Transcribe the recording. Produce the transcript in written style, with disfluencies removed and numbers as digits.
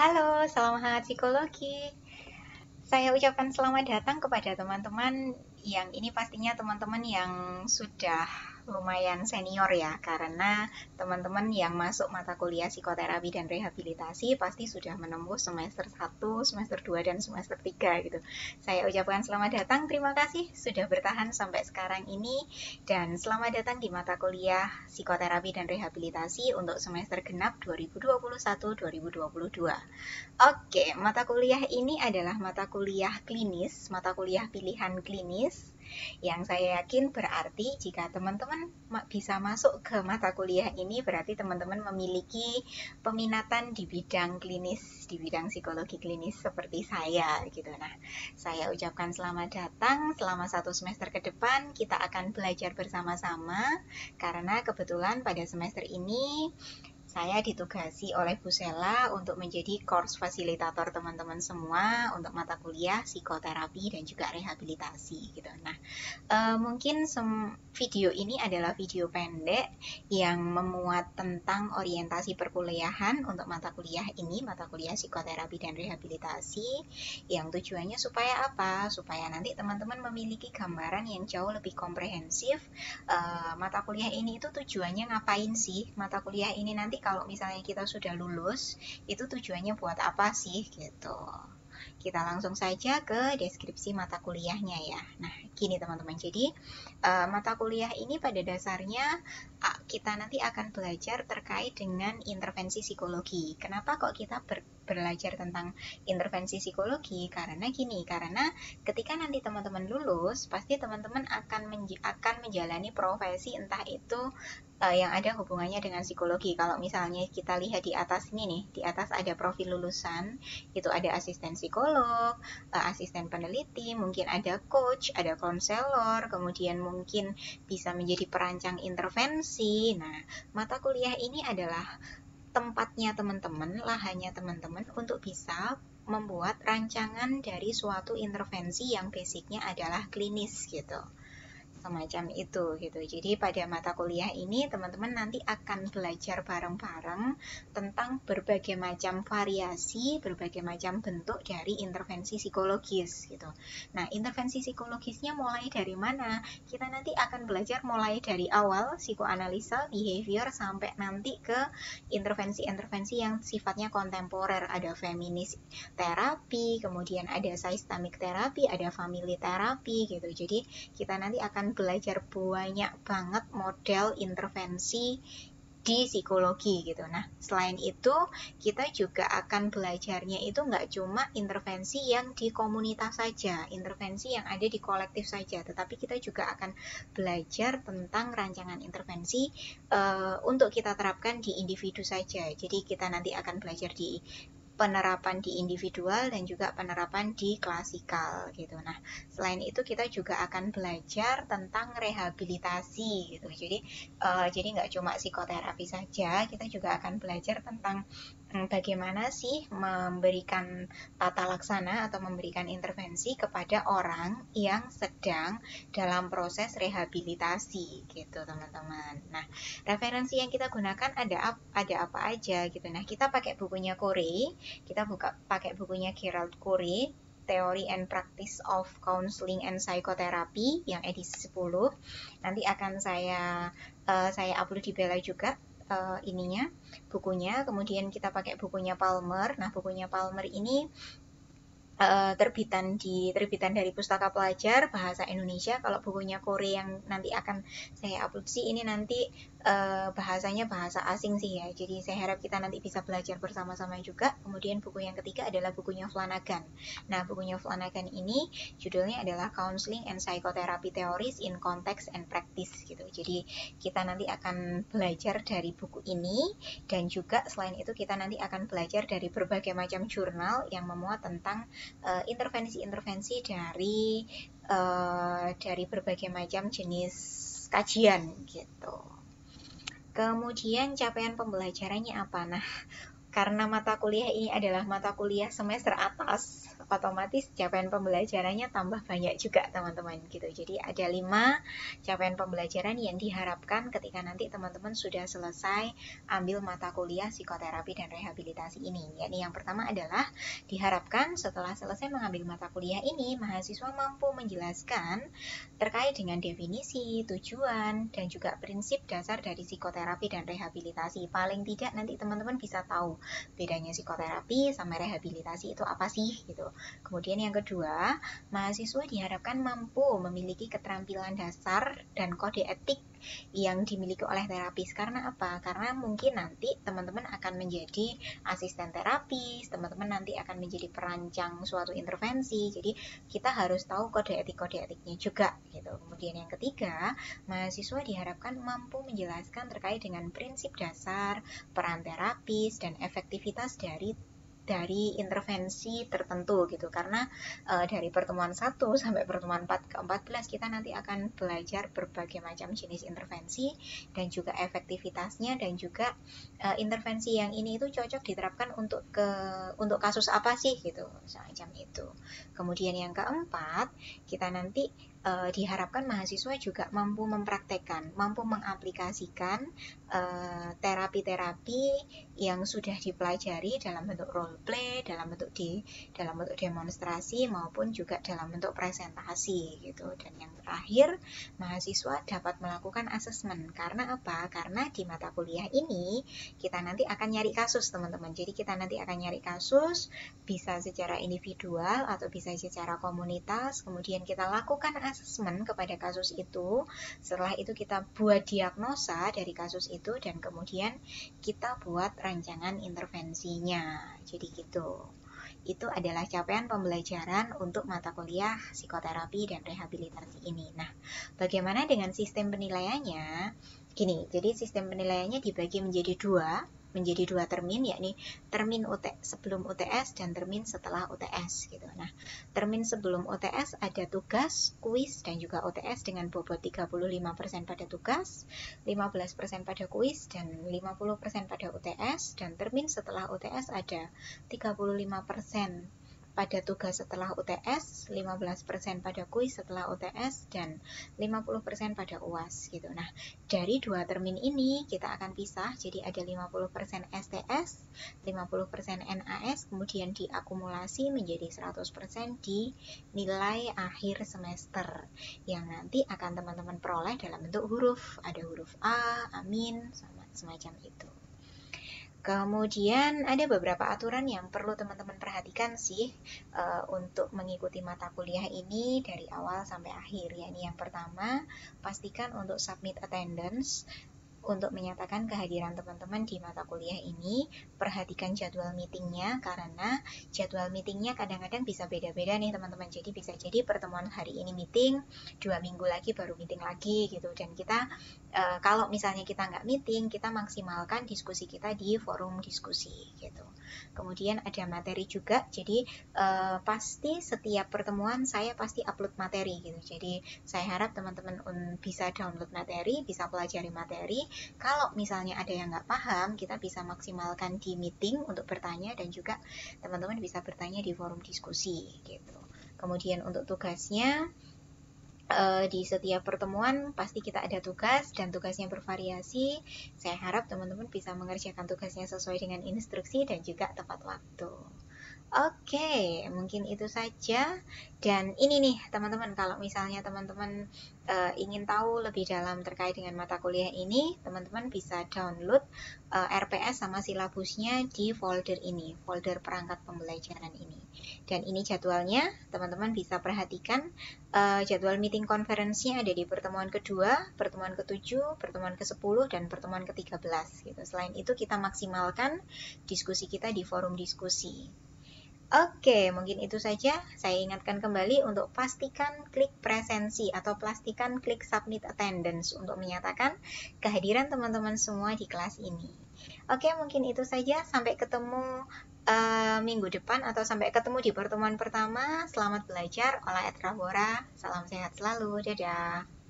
Halo, selamat psikologi. Saya ucapkan selamat datang kepada teman-teman yang ini pastinya teman-teman yang sudah lumayan senior ya, karena teman-teman yang masuk mata kuliah psikoterapi dan rehabilitasi pasti sudah menembus semester 1, semester 2, dan semester 3 gitu. Saya ucapkan selamat datang, terima kasih sudah bertahan sampai sekarang ini, dan selamat datang di mata kuliah psikoterapi dan rehabilitasi untuk semester genap 2021-2022. Oke, mata kuliah ini adalah mata kuliah klinis, mata kuliah pilihan klinis, yang saya yakin berarti jika teman-teman bisa masuk ke mata kuliah ini, berarti teman-teman memiliki peminatan di bidang klinis, di bidang psikologi klinis seperti saya gitu. Nah, saya ucapkan selamat datang. Selama 1 semester ke depan kita akan belajar bersama-sama, karena kebetulan pada semester ini saya ditugasi oleh Bu Sela untuk menjadi course fasilitator teman-teman semua untuk mata kuliah psikoterapi dan juga rehabilitasi gitu. Nah, mungkin video ini adalah video pendek yang memuat tentang orientasi perkuliahan untuk mata kuliah ini, mata kuliah psikoterapi dan rehabilitasi, yang tujuannya supaya apa? Supaya nanti teman-teman memiliki gambaran yang jauh lebih komprehensif. Mata kuliah ini itu tujuannya ngapain sih? Mata kuliah ini nanti kalau misalnya kita sudah lulus, itu tujuannya buat apa sih gitu. Kita langsung saja ke deskripsi mata kuliahnya ya. Nah, gini teman-teman. Jadi, mata kuliah ini pada dasarnya kita nanti akan belajar terkait dengan intervensi psikologi. Kenapa kok kita belajar tentang intervensi psikologi? Karena gini, karena ketika nanti teman-teman lulus, pasti teman-teman akan menjalani profesi entah itu yang ada hubungannya dengan psikologi. Kalau misalnya kita lihat di atas ini nih, di atas ada profil lulusan, itu ada asisten psikolog, asisten peneliti, mungkin ada coach, ada konselor, kemudian mungkin bisa menjadi perancang intervensi. Nah, mata kuliah ini adalah tempatnya teman-teman, lahannya teman-teman untuk bisa membuat rancangan dari suatu intervensi yang basicnya adalah klinis gitu, semacam itu gitu. Jadi pada mata kuliah ini teman-teman nanti akan belajar bareng-bareng tentang berbagai macam variasi, berbagai macam bentuk dari intervensi psikologis gitu. Nah, intervensi psikologisnya mulai dari mana? Kita nanti akan belajar mulai dari awal psikoanalisa, behavior, sampai nanti ke intervensi-intervensi yang sifatnya kontemporer. Ada feminis terapi, kemudian ada systemic terapi, ada family terapi gitu. Jadi kita nanti akan belajar banyak banget model intervensi di psikologi gitu. Nah, selain itu kita juga akan belajarnya itu nggak cuma intervensi yang di komunitas saja, intervensi yang ada di kolektif saja, tetapi kita juga akan belajar tentang rancangan intervensi untuk kita terapkan di individu saja. Jadi kita nanti akan belajar di penerapan di individual dan juga penerapan di klasikal gitu. Nah, selain itu kita juga akan belajar tentang rehabilitasi gitu. Jadi nggak cuma psikoterapi saja, kita juga akan belajar tentang bagaimana sih memberikan tata laksana atau memberikan intervensi kepada orang yang sedang dalam proses rehabilitasi gitu, teman-teman. Nah, referensi yang kita gunakan ada apa aja gitu. Nah, kita pakai bukunya Corey, kita pakai bukunya Gerald Corey, Theory and Practice of Counseling and Psychotherapy yang edisi 10. Nanti akan saya upload di Bella juga ininya, bukunya. Kemudian kita pakai bukunya Palmer. Nah, bukunya Palmer ini terbitan dari Pustaka Pelajar Bahasa Indonesia. Kalau bukunya Korea yang nanti akan saya upload sih, ini nanti bahasanya bahasa asing sih ya. Jadi saya harap kita nanti bisa belajar bersama-sama juga. Kemudian buku yang ketiga adalah bukunya Flanagan. Nah, bukunya Flanagan ini judulnya adalah Counseling and Psychotherapy Theories in Context and Practice gitu. Jadi kita nanti akan belajar dari buku ini, dan juga selain itu kita nanti akan belajar dari berbagai macam jurnal yang memuat tentang intervensi-intervensi dari berbagai macam jenis kajian gitu. Kemudian capaian pembelajarannya apa? Nah, Karena mata kuliah ini adalah mata kuliah semester atas, otomatis capaian pembelajarannya tambah banyak juga teman-teman gitu. Jadi ada 5 capaian pembelajaran yang diharapkan ketika nanti teman-teman sudah selesai ambil mata kuliah psikoterapi dan rehabilitasi ini. Yakni yang pertama adalah diharapkan setelah selesai mengambil mata kuliah ini, mahasiswa mampu menjelaskan terkait dengan definisi, tujuan, dan juga prinsip dasar dari psikoterapi dan rehabilitasi. Paling tidak nanti teman-teman bisa tahu bedanya psikoterapi sama rehabilitasi itu apa sih gitu. Kemudian yang kedua, mahasiswa diharapkan mampu memiliki keterampilan dasar dan kode etik yang dimiliki oleh terapis. Karena apa? Karena mungkin nanti teman-teman akan menjadi asisten terapis, teman-teman nanti akan menjadi perancang suatu intervensi. Jadi kita harus tahu kode etiknya juga gitu. Kemudian yang ketiga, mahasiswa diharapkan mampu menjelaskan terkait dengan prinsip dasar, peran terapis, dan efektivitas dari intervensi tertentu gitu. Karena dari pertemuan 1 sampai pertemuan ke-14 kita nanti akan belajar berbagai macam jenis intervensi dan juga efektivitasnya, dan juga intervensi yang ini itu cocok diterapkan untuk kasus apa sih gitu, semacam itu. Kemudian yang keempat, kita nanti diharapkan mahasiswa juga mampu mempraktekkan, mampu mengaplikasikan terapi-terapi yang sudah dipelajari dalam bentuk role play, dalam bentuk demonstrasi, maupun juga dalam bentuk presentasi gitu. Dan yang terakhir, mahasiswa dapat melakukan asesmen. Karena apa? Karena di mata kuliah ini kita nanti akan nyari kasus, teman-teman. Jadi kita nanti akan nyari kasus, bisa secara individual atau bisa secara komunitas. Kemudian kita lakukan asesmen kepada kasus itu. Setelah itu kita buat diagnosa dari kasus itu, dan kemudian kita buat rancangan intervensinya. Jadi gitu. Itu adalah capaian pembelajaran untuk mata kuliah psikoterapi dan rehabilitasi ini. Nah, bagaimana dengan sistem penilaiannya? Gini, jadi sistem penilaiannya dibagi menjadi dua termin, yakni termin sebelum UTS dan termin setelah UTS gitu. Nah, termin sebelum UTS ada tugas, kuis, dan juga UTS dengan bobot 35% pada tugas, 15% pada kuis, dan 50% pada UTS. Dan termin setelah UTS ada 35% pada tugas setelah UTS, 15% pada kuis setelah UTS, dan 50% pada UAS gitu. Nah, dari dua termin ini kita akan pisah, jadi ada 50% STS, 50% NAS, kemudian diakumulasi menjadi 100% di nilai akhir semester yang nanti akan teman-teman peroleh dalam bentuk huruf. Ada huruf A, amin, sama semacam itu. Kemudian ada beberapa aturan yang perlu teman-teman perhatikan sih untuk mengikuti mata kuliah ini dari awal sampai akhir. Yakni yang pertama, pastikan untuk submit attendance. Untuk menyatakan kehadiran teman-teman di mata kuliah ini, perhatikan jadwal meetingnya, karena jadwal meetingnya kadang-kadang bisa beda-beda nih teman-teman. Jadi bisa jadi pertemuan hari ini meeting, 2 minggu lagi baru meeting lagi gitu. Dan kita kalau misalnya kita nggak meeting, kita maksimalkan diskusi kita di forum diskusi gitu. Kemudian ada materi juga, jadi pasti setiap pertemuan saya pasti upload materi gitu. Jadi saya harap teman-teman bisa download materi, bisa pelajari materi. Kalau misalnya ada yang nggak paham, kita bisa maksimalkan di meeting untuk bertanya, dan juga teman-teman bisa bertanya di forum diskusi gitu. Kemudian untuk tugasnya, di setiap pertemuan pasti kita ada tugas, dan tugasnya bervariasi. Saya harap teman-teman bisa mengerjakan tugasnya sesuai dengan instruksi dan juga tepat waktu. Oke, mungkin itu saja. Dan ini nih teman-teman, kalau misalnya teman-teman ingin tahu lebih dalam terkait dengan mata kuliah ini, teman-teman bisa download RPS sama silabusnya di folder ini, folder perangkat pembelajaran ini. Dan ini jadwalnya, teman-teman bisa perhatikan jadwal meeting konferensinya ada di pertemuan kedua, pertemuan ke-7, pertemuan ke-10, dan pertemuan ke-13 gitu. Selain itu kita maksimalkan diskusi kita di forum diskusi. Oke, mungkin itu saja. Saya ingatkan kembali untuk pastikan klik presensi atau pastikan klik submit attendance untuk menyatakan kehadiran teman-teman semua di kelas ini. Oke, mungkin itu saja. Sampai ketemu minggu depan atau sampai ketemu di pertemuan pertama. Selamat belajar. Olah et Rahbora. Salam sehat selalu. Dadah.